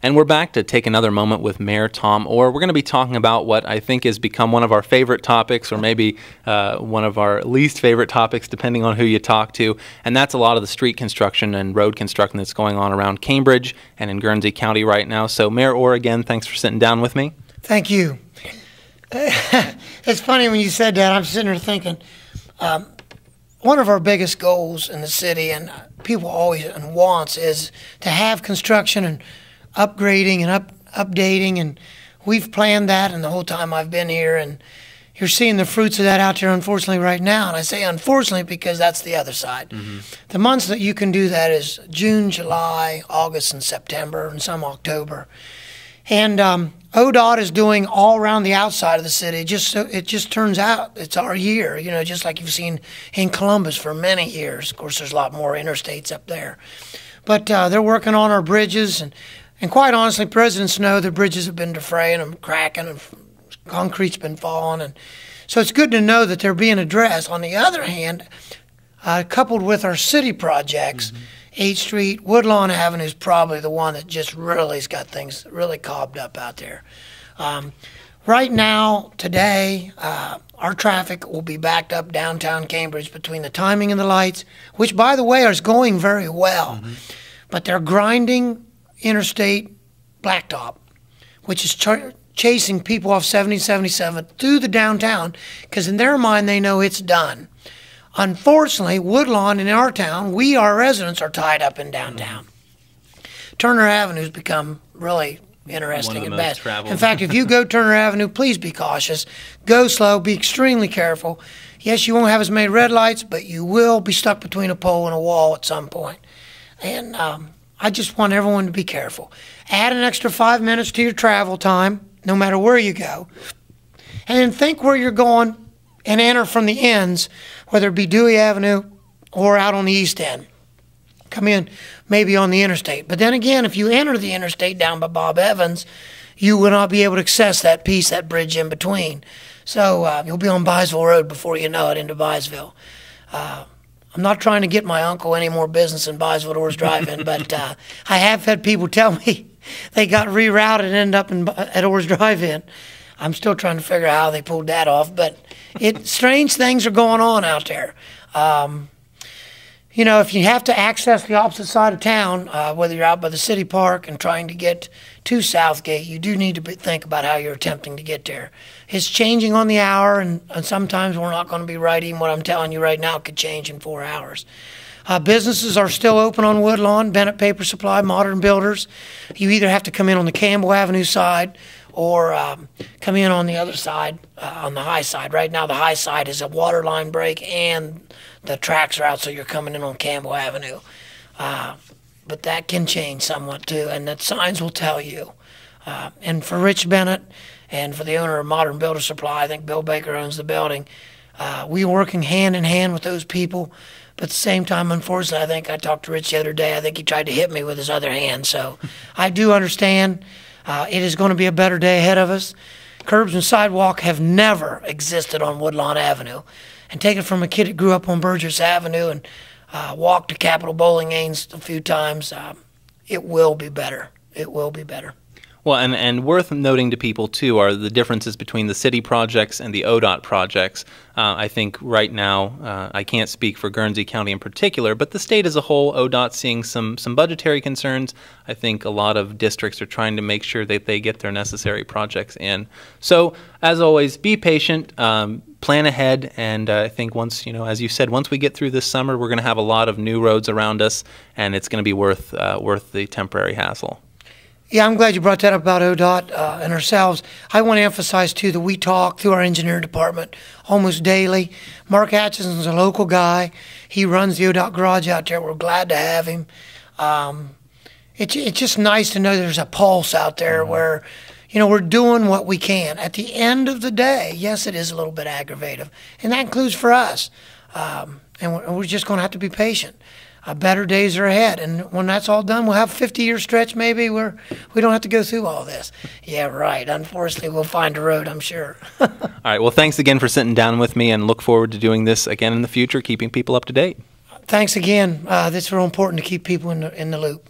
And we're back to take another moment with Mayor Tom Orr. We're going to be talking about what I think has become one of our favorite topics, or maybe one of our least favorite topics, depending on who you talk to, and that's a lot of the street construction and road construction that's going on around Cambridge and in Guernsey County right now. So Mayor Orr, again, thanks for sitting down with me. Thank you. It's funny when you said that, I'm sitting there thinking, one of our biggest goals in the city, and people always and wants, is to have construction and upgrading and updating, and we've planned that, and the whole time I've been here, and you're seeing the fruits of that out there, unfortunately, right now. And I say unfortunately because that's the other side. Mm-hmm. The months that you can do that is June, July, August, and September, and some October. And ODOT is doing all around the outside of the city. It just turns out it's our year, you know, just like you've seen in Columbus for many years. Of course, there's a lot more interstates up there. But they're working on our bridges, and quite honestly, presidents know the bridges have been defraying and cracking, and concrete's been falling. And so it's good to know that they're being addressed. On the other hand, coupled with our city projects, 8th Street, Woodlawn Avenue is probably the one that just really has got things really cobbed up out there. Right now, today, our traffic will be backed up downtown Cambridge between the timing and the lights, which, by the way, is going very well. Mm-hmm. But they're grinding interstate blacktop, which is chasing people off 7077 through the downtown, because in their mind they know it's done. Unfortunately, Woodlawn in our town, our residents are tied up in downtown. Turner Avenue's become really interesting and bad. In fact, if you go Turner Avenue, please be cautious. Go slow, be extremely careful. Yes, you won't have as many red lights, but you will be stuck between a pole and a wall at some point. And I just want everyone to be careful. Add an extra 5 minutes to your travel time, no matter where you go. And then think where you're going and enter from the ends, whether it be Dewey Avenue or out on the east end. Come in maybe on the interstate. But then again, if you enter the interstate down by Bob Evans, you will not be able to access that piece, that bridge in between. So you'll be on Byesville Road before you know it, into Byesville. I'm not trying to get my uncle any more business in Byesville Orr's Drive-In, but I have had people tell me they got rerouted and ended up at Orr's Drive-In. I'm still trying to figure out how they pulled that off, but strange things are going on out there. You know, if you have to access the opposite side of town, whether you're out by the city park and trying to get to Southgate, you do need to think about how you're attempting to get there. It's changing on the hour, and sometimes we're not going to be right. Even what I'm telling you right now could change in 4 hours. Businesses are still open on Woodlawn, Bennett Paper Supply, Modern Builders. You either have to come in on the Campbell Avenue side or come in on the other side, on the high side. Right now the high side is a water line break and the tracks are out, so you're coming in on Campbell Avenue. But that can change somewhat too, and the signs will tell you. And for Rich Bennett and for the owner of Modern Builder Supply, I think Bill Baker owns the building, we're working hand in hand with those people. But at the same time, unfortunately, I think I talked to Rich the other day. I think he tried to hit me with his other hand. So I do understand it is going to be a better day ahead of us. Curbs and sidewalk have never existed on Woodlawn Avenue. And take it from a kid that grew up on Burgess Avenue and walked to Capitol Bowling Lanes a few times, it will be better. It will be better. Well, and worth noting to people, too, are the differences between the city projects and the ODOT projects. I think right now, I can't speak for Guernsey County in particular, but the state as a whole, ODOT's seeing some budgetary concerns. I think a lot of districts are trying to make sure that they get their necessary projects in. So, as always, be patient, plan ahead, and I think once, as you said, once we get through this summer, we're going to have a lot of new roads around us, and it's going to be worth the temporary hassle. Yeah, I'm glad you brought that up about ODOT and ourselves. I want to emphasize, too, that we talk through our engineering department almost daily. Mark Atchison's a local guy. He runs the ODOT garage out there. We're glad to have him. It's just nice to know there's a pulse out there where, we're doing what we can. At the end of the day, yes, it is a little bit aggravative, and that includes for us. And we're just going to have to be patient. Better days are ahead, and when that's all done, we'll have a 50-year stretch maybe where we don't have to go through all this. Yeah, right. Unfortunately, we'll find a road, I'm sure. All right. Well, thanks again for sitting down with me, and look forward to doing this again in the future, keeping people up to date. Thanks again. It's real important to keep people in the loop.